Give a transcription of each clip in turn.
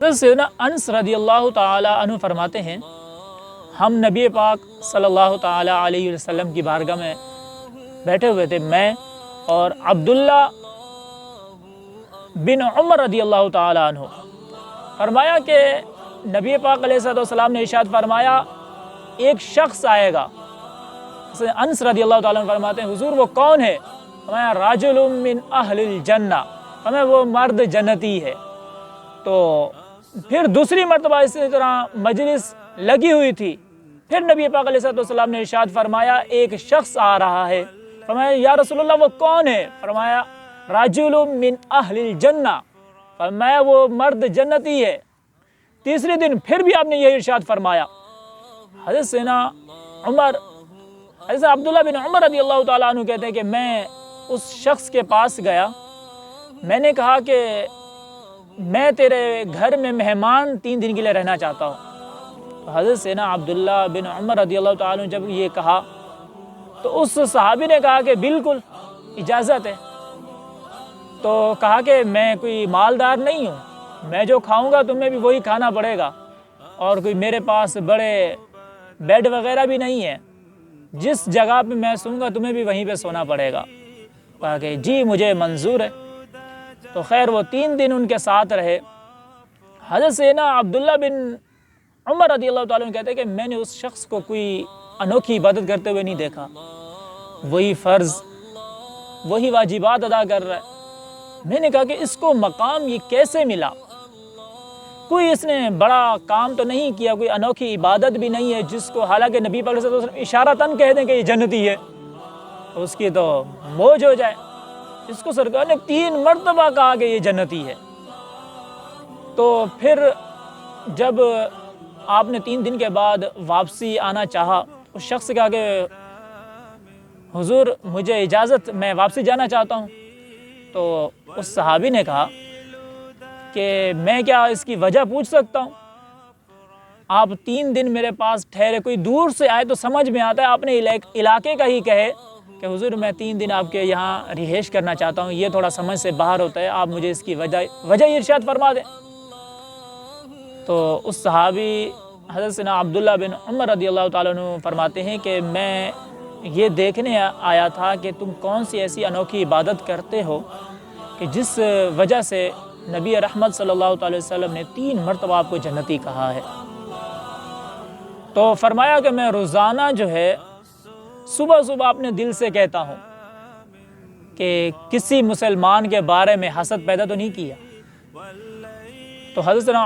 سیدنا انس رضی اللہ تعالی عنہ فرماتے ہیں ہم نبی پاک صلی اللہ تعالی علیہ وسلم کی بارگاہ میں بیٹھے ہوئے تھے، میں اور عبداللہ بن عمر رضی اللہ تعالی عنہ۔ فرمایا کہ نبی پاک علیہ السلام نے ارشاد فرمایا ایک شخص آئے گا۔ انس رضی اللہ تعالیٰ عنہ فرماتے ہیں حضور وہ کون ہے؟ فرمایا راجل من اہل الجنہ، فرمایا وہ مرد جنتی ہے۔ تو پھر دوسری مرتبہ اسی طرح مجلس لگی ہوئی تھی، پھر نبی پاک علیہ السلام نے ارشاد فرمایا ایک شخص آ رہا ہے۔ فرمایا یا رسول اللہ وہ کون ہے؟ فرمایا راجل من اہل الجنہ، فرمایا وہ مرد جنتی ہے۔ تیسرے دن پھر بھی آپ نے یہ ارشاد فرمایا۔ حضرت سیدنا حضرت عبداللہ بن عمر رضی اللہ تعالیٰ عنہ کہتے ہیں کہ میں اس شخص کے پاس گیا، میں نے کہا کہ میں تیرے گھر میں مہمان 3 دن کے لیے رہنا چاہتا ہوں۔ تو حضرت سیدنا عبداللہ بن عمر رضی اللہ تعالیٰ عنہ جب یہ کہا تو اس صحابی نے کہا کہ بالکل اجازت ہے۔ تو کہا کہ میں کوئی مالدار نہیں ہوں، میں جو کھاؤں گا تمہیں بھی وہی کھانا پڑے گا، اور کوئی میرے پاس بڑے بیڈ وغیرہ بھی نہیں ہے، جس جگہ پہ میں سوں گا تمہیں بھی وہیں پہ سونا پڑے گا۔ کہا کہ جی مجھے منظور ہے۔ تو خیر وہ 3 دن ان کے ساتھ رہے۔ حضرت سیدنا عبداللہ بن عمر رضی اللہ تعالیٰ عنہ کہتے ہیں کہ میں نے اس شخص کو کوئی انوکھی عبادت کرتے ہوئے نہیں دیکھا، وہی فرض وہی واجبات ادا کر رہا ہے۔ میں نے کہا کہ اس کو مقام یہ کیسے ملا؟ کوئی اس نے بڑا کام تو نہیں کیا، کوئی انوکھی عبادت بھی نہیں ہے جس کو حالانکہ نبی پاک صلی اللہ علیہ وسلم اشارتاً کہہ دیں کہ یہ جنتی ہے، اس کی تو موج ہو جائے۔ اس کو سرکار نے 3 مرتبہ کہا کہ یہ جنتی ہے۔ تو پھر جب آپ نے 3 دن کے بعد واپسی آنا چاہا، اس شخص سے کہا کہ حضور مجھے اجازت، میں واپسی جانا چاہتا ہوں۔ تو اس صحابی نے کہا کہ میں کیا اس کی وجہ پوچھ سکتا ہوں؟ آپ 3 دن میرے پاس ٹھہرے، کوئی دور سے آئے تو سمجھ میں آتا ہے اپنے علاقے کا ہی کہے کہ حضور میں 3 دن آپ کے یہاں رہائش کرنا چاہتا ہوں، یہ تھوڑا سمجھ سے باہر ہوتا ہے، آپ مجھے اس کی وجہ ارشاد فرما دیں۔ تو اس صحابی حضرت سیدنا عبداللہ بن عمر رضی اللہ تعالیٰ عنہ فرماتے ہیں کہ میں یہ دیکھنے آیا تھا کہ تم کون سی ایسی انوکھی عبادت کرتے ہو کہ جس وجہ سے نبی رحمت صلی اللہ علیہ وسلم نے 3 مرتبہ آپ کو جنتی کہا ہے۔ تو فرمایا کہ میں روزانہ جو ہے صبح صبح اپنے دل سے کہتا ہوں کہ کسی مسلمان کے بارے میں حسد پیدا تو نہیں کیا۔ تو حضرت سیدنا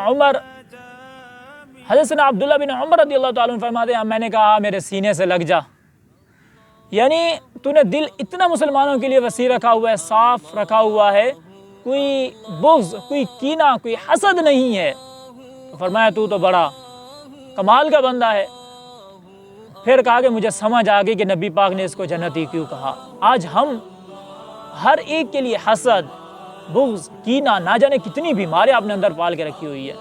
عبداللہ بن عمر رضی اللہ تعالیٰ عنہ فرماتے ہیں میں نے کہا میرے سینے سے لگ جا، یعنی تو نے دل اتنا مسلمانوں کے لیے وسیع رکھا ہوا ہے، صاف رکھا ہوا ہے، کوئی بغض، کوئی کینہ، کوئی حسد نہیں ہے۔ تو فرمایا تو بڑا کمال کا بندہ ہے۔ پھر کہا کہ مجھے سمجھ آ گئی کہ نبی پاک نے اس کو جنتی کیوں کہا۔ آج ہم ہر ایک کے لیے حسد، بغض، کینہ، نہ جانے کتنی بیماریاں اپنے اندر پال کے رکھی ہوئی ہے۔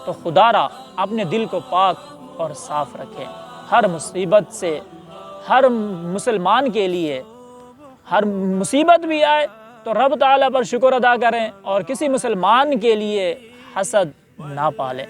تو خدا را اپنے دل کو پاک اور صاف رکھیں، ہر مصیبت سے، ہر مسلمان کے لیے ہر مصیبت بھی آئے تو رب تعالیٰ پر شکر ادا کریں، اور کسی مسلمان کے لیے حسد نہ پالیں۔